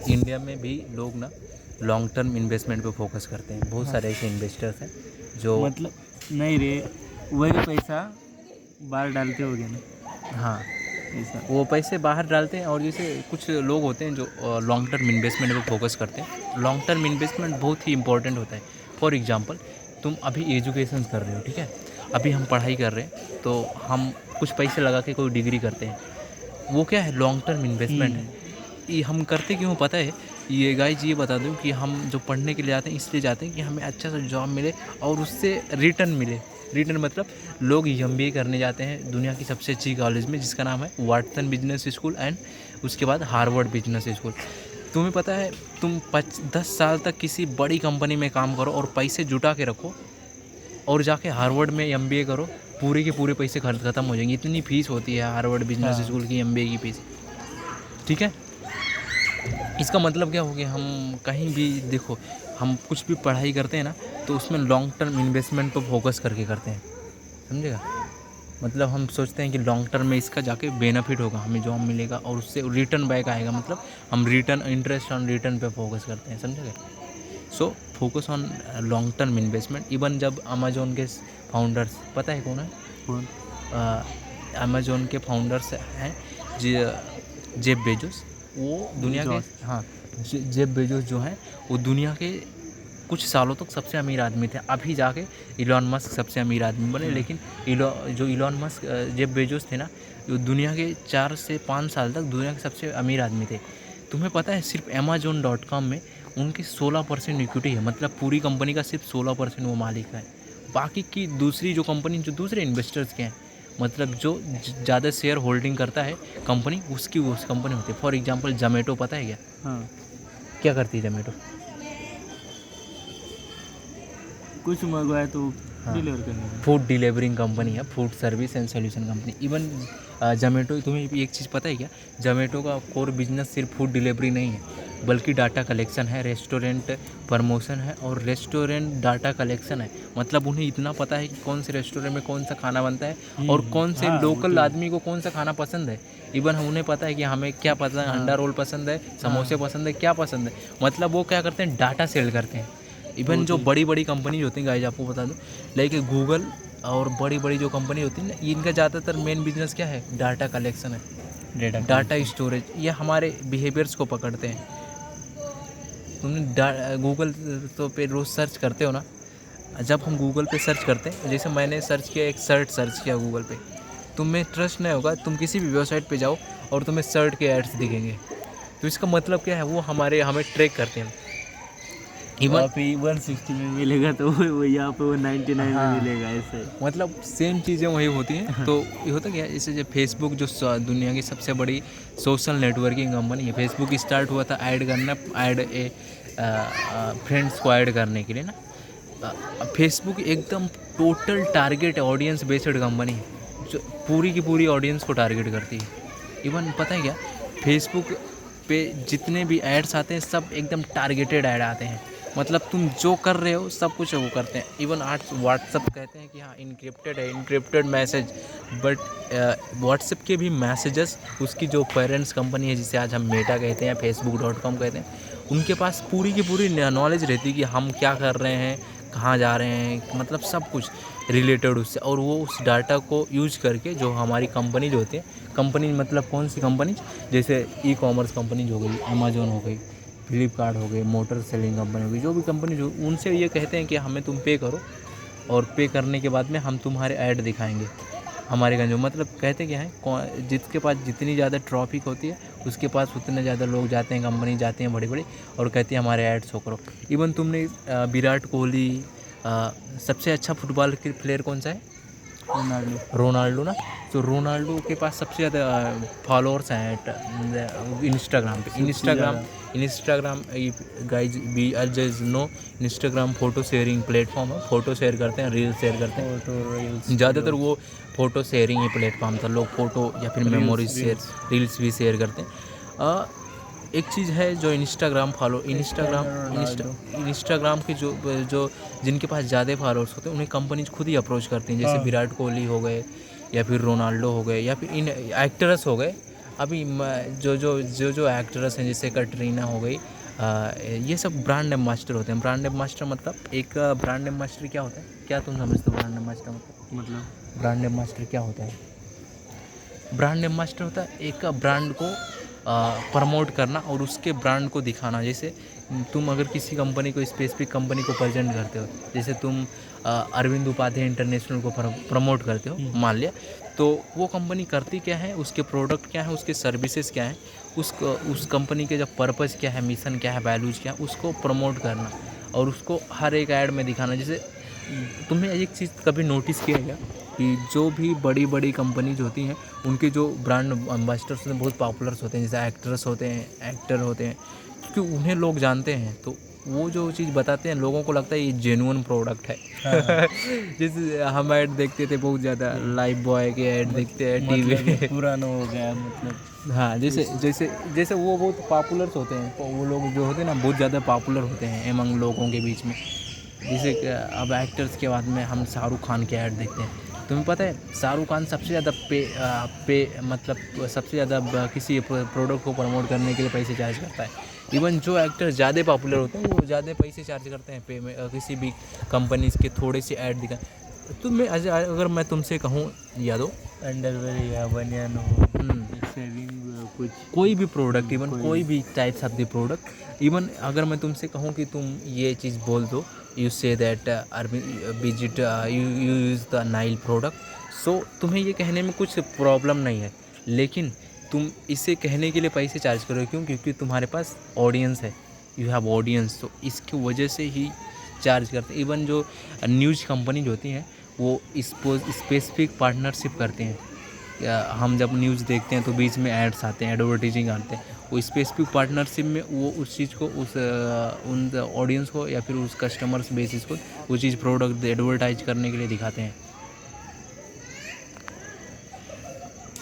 India में भी लोग ना लॉन्ग टर्म इन्वेस्टमेंट पे फोकस करते हैं। बहुत सारे ऐसे इन्वेस्टर्स हैं जो मतलब नहीं रे, वही पैसा बाहर डालते हो गया ना हाँ ऐसा। वो पैसे बाहर डालते हैं। और जैसे कुछ लोग होते हैं जो लॉन्ग टर्म इन्वेस्टमेंट पे फोकस करते हैं। लॉन्ग टर्म इन्वेस्टमेंट बहुत ही इंपॉर्टेंट होता है। फॉर एग्जांपल तुम अभी एजुकेशन कर रहे हो, ठीक है, अभी हम पढ़ाई कर रहे हैं तो हम कुछ पैसे लगा के कोई डिग्री करते हैं, वो क्या है, लॉन्ग टर्म इन्वेस्टमेंट है। ये हम करते क्यों पता है? ये गाइज ये बता दूं कि हम जो पढ़ने के लिए जाते हैं इसलिए जाते हैं कि हमें अच्छा सा जॉब मिले और उससे रिटर्न मिले। रिटर्न मतलब लोग MBA करने जाते हैं दुनिया की सबसे अच्छी कॉलेज में जिसका नाम है वाटसन बिजनेस स्कूल एंड उसके बाद हार्वर्ड बिजनेस स्कूल। तुम्हें पता है तुम 10 साल तक किसी बड़ी कंपनी में काम करो और पैसे जुटा के रखो और जाके हार्वर्ड में MBA करो, पूरे के पूरे पैसे ख़त्म हो जाएंगे। इतनी फ़ीस होती है हार्वर्ड बिजनेस स्कूल की MBA की फ़ीस, ठीक है। इसका मतलब क्या हो गया, हम कहीं भी देखो, हम कुछ भी पढ़ाई करते हैं ना तो उसमें लॉन्ग टर्म इन्वेस्टमेंट पर फोकस करके करते हैं, समझेगा। मतलब हम सोचते हैं कि लॉन्ग टर्म में इसका जाके बेनिफिट होगा, हमें जॉब मिलेगा और उससे रिटर्न बैक आएगा। मतलब हम रिटर्न, इंटरेस्ट ऑन रिटर्न पे फोकस करते हैं, समझेगा। So focus on long term investment. Even जब अमेजोन के फाउंडर्स, पता है कौन है? कौन? अमेजोन के फाउंडर्स हैं जेफ बेजोस। वो दुनिया के, हाँ, जेफ बेजोस जो हैं वो दुनिया के कुछ सालों तक सबसे अमीर आदमी थे। अभी जाके इलॉन मस्क सबसे अमीर आदमी बने। लेकिन जो इलॉन मस्क, जेफ बेजोस थे ना, वो दुनिया के 4 से 5 साल तक दुनिया के सबसे अमीर आदमी थे। तुम्हें पता है सिर्फ Amazon.com में उनकी 16% इक्विटी है। मतलब पूरी कंपनी का सिर्फ 16% वो मालिक है। बाकी की दूसरी जो कंपनी, जो दूसरे इन्वेस्टर्स के हैं, मतलब जो ज़्यादा शेयर होल्डिंग करता है कंपनी, उसकी उस कंपनी होती है। फॉर एग्जांपल जोमेटो, पता है क्या? हाँ, क्या करती है जोमेटो? कुछ मंगवाए तो हाँ, डिलीवर करने में। फूड डिलीवरिंग कंपनी है, food service and solution company. Even Zomato, तुम्हें एक चीज़ पता है क्या? जोमेटो का कोर बिजनेस सिर्फ फूड डिलीवरी नहीं है बल्कि डाटा कलेक्शन है, रेस्टोरेंट प्रमोशन है और रेस्टोरेंट डाटा कलेक्शन है। मतलब उन्हें इतना पता है कि कौन से रेस्टोरेंट में कौन सा खाना बनता है और कौन से हाँ, वो लोकल तो आदमी को कौन सा खाना पसंद है। इवन उन्हें पता है कि हमें क्या पसंद है, अंडा रोल पसंद है, समोसे पसंद है, क्या पसंद है। मतलब वो क्या करते हैं, डाटा सेल करते हैं। इवन जो बड़ी बड़ी कंपनी होती हैं गाइज, आपको बता दूं, लाइक गूगल और बड़ी बड़ी जो कंपनी होती है ना, इनका ज़्यादातर मेन बिजनेस क्या है? डाटा कलेक्शन है, डाटा स्टोरेज। ये हमारे बिहेवियर्स को पकड़ते हैं। तुमने गूगल तो पे रोज़ सर्च करते हो ना, जब हम गूगल पे सर्च करते हैं, जैसे मैंने सर्च किया, एक शर्ट सर्च किया गूगल पे, तुम्हें ट्रस्ट नहीं होगा, तुम किसी भी वेबसाइट पे जाओ और तुम्हें शर्ट के एड्स दिखेंगे। तो इसका मतलब क्या है, वो हमें ट्रैक करते हैं। वहाँ पे 160 में मिलेगा तो वो यहाँ पे वो 99 में मिलेगा, ऐसे। मतलब सेम चीज़ें वही होती हैं। तो ये होता क्या है, जैसे जो फेसबुक जो दुनिया की सबसे बड़ी सोशल नेटवर्किंग कंपनी है, फेसबुक स्टार्ट हुआ था ऐड करना, फ्रेंड्स को ऐड करने के लिए ना। फेसबुक एकदम total target audience based company है जो पूरी की पूरी ऑडियंस को टारगेट करती है। इवन पता है क्या, फेसबुक पे जितने भी एड्स आते हैं सब एकदम टारगेटेड ऐड आते हैं। मतलब तुम जो कर रहे हो सब कुछ वो करते हैं। इवन आज व्हाट्सअप कहते हैं कि हाँ इनक्रिप्टेड है, इनक्रिप्टेड मैसेज, बट व्हाट्सअप के भी मैसेजेस उसकी जो पेरेंट्स कंपनी है जिसे आज हम मेटा कहते हैं, facebook.com कहते हैं, उनके पास पूरी की पूरी नॉलेज रहती है कि हम क्या कर रहे हैं, कहाँ जा रहे हैं, मतलब सब कुछ रिलेटेड उससे। और वो उस डाटा को यूज करके जो हमारी कंपनी जो होती है, कंपनी मतलब कौन सी कंपनी, जैसे ई-कॉमर्स कंपनी हो गई, अमेजोन हो गई, फ्लिपकार्ट हो गई, मोटर सेलिंग कंपनी हो गई, जो भी कंपनी जो, उनसे ये कहते हैं कि हमें तुम पे करो और पे करने के बाद में हम तुम्हारे ऐड दिखाएंगे हमारे गंजो। मतलब कहते क्या है, जिसके पास जितनी ज़्यादा ट्रैफिक होती है उसके पास उतने ज़्यादा लोग जाते हैं, कंपनी जाते हैं बड़ी बड़ी और कहती है हमारे ऐड शो करो। इवन तुमने विराट कोहली, सबसे अच्छा फुटबॉल के प्लेयर कौन सा है? रोनाल्डो ना। तो रोनाल्डो के पास सबसे ज़्यादा फॉलोअर्स हैं इंस्टाग्राम पे। इंस्टाग्राम गाइज बी जज no, Instagram photo sharing platform है। फ़ोटो शेयर करते हैं, रील शेयर करते हैं, ज़्यादातर वो फ़ोटो शेयरिंग ही प्लेटफॉर्म था। लोग फ़ोटो या फिर मेमोरीज शेयर, रील्स भी शेयर करते हैं। एक चीज़ है जो इंस्टाग्राम की जो जिनके पास ज़्यादा फॉलोअर्स होते हैं उन्हें कंपनीज खुद ही अप्रोच करती हैं। जैसे विराट कोहली हो गए या फिर रोनाल्डो हो गए या फिर इन एक्टर्स हो गए, अभी जो एक्ट्रेस हैं जैसे कटरीना हो गई, ये सब ब्रांड एम्बेसडर होते हैं। ब्रांड एम्बेसडर मतलब एक ब्रांड एम्बेसडर क्या होता है, क्या तुम समझते हो ब्रांड एम्बेसडर मतलब? ब्रांड एम्बेसडर क्या होता है? ब्रांड एम्बेसडर होता है एक ब्रांड को प्रमोट करना और उसके ब्रांड को दिखाना। जैसे तुम अगर किसी कंपनी को, स्पेसिफिक कंपनी को प्रेजेंट करते हो, जैसे तुम अरविंद उपाध्याय इंटरनेशनल को प्रमोट करते हो मान लिया, तो वो कंपनी करती क्या है, उसके प्रोडक्ट क्या है, उसके सर्विसेज क्या है, उस कंपनी के जब पर्पज़ क्या है, मिशन क्या है, वैल्यूज़ क्या है, उसको प्रमोट करना और उसको हर एक ऐड में दिखाना। जैसे तुम्हें एक चीज़ कभी नोटिस किया गया कि जो भी बड़ी बड़ी कंपनीज होती हैं उनके जो ब्रांड एम्बेसडर्स होते हैं बहुत पॉपुलर्स होते हैं, जैसे एक्ट्रेस होते हैं, एक्टर होते हैं, क्योंकि उन्हें लोग जानते हैं, तो वो जो चीज़ बताते हैं लोगों को लगता है ये जेन्युइन प्रोडक्ट है। हाँ। जैसे हम ऐड देखते थे बहुत ज़्यादा, लाइफ बॉय के ऐड देखते हैं टीवी मतलब पुराना हो गया मतलब। हाँ, जैसे जैसे जैसे वो बहुत पॉपुलर होते हैं, तो वो लोग जो होते हैं ना बहुत ज़्यादा पॉपुलर होते हैं एमंग लोगों के बीच में। जैसे कि अब एक्टर्स के बाद में हम शाहरुख खान के ऐड देखते हैं। तुम्हें पता है शाहरुख खान सबसे ज़्यादा मतलब सबसे ज़्यादा किसी प्रोडक्ट को प्रमोट करने के लिए पैसे चार्ज करता है। इवन जो एक्टर ज़्यादा पॉपुलर होते हैं वो ज़्यादा पैसे चार्ज करते हैं पे में, किसी भी कंपनीज के थोड़े से ऐड दिखा। तो मैं अगर मैं तुमसे कहूँ यादो, अंडरवेयर या बनियान हो, सेविंग कुछ, कोई भी प्रोडक्ट, इवन कोई भी types of the product, even अगर मैं तुमसे कहूँ कि तुम ये चीज़ बोल दो, you say that visit you use the nail product, so तुम्हें ये कहने में कुछ प्रॉब्लम नहीं है, लेकिन तुम इसे कहने के लिए पैसे चार्ज करो। क्यों? क्योंकि तुम्हारे पास ऑडियंस है, यू हैव ऑडियंस, तो इसकी वजह से ही चार्ज करते हैं। इवन जो न्यूज़ कंपनीज होती हैं वो स्पेसिफिक पार्टनरशिप करते हैं। हम जब न्यूज़ देखते हैं तो बीच में एड्स आते हैं, एडवर्टीजिंग आते हैं, वो स्पेसिफिक पार्टनरशिप में वो उस चीज़ को उन ऑडियंस को या फिर उस कस्टमर्स बेसिस को वो चीज़ प्रोडक्ट एडवर्टाइज करने के लिए दिखाते हैं।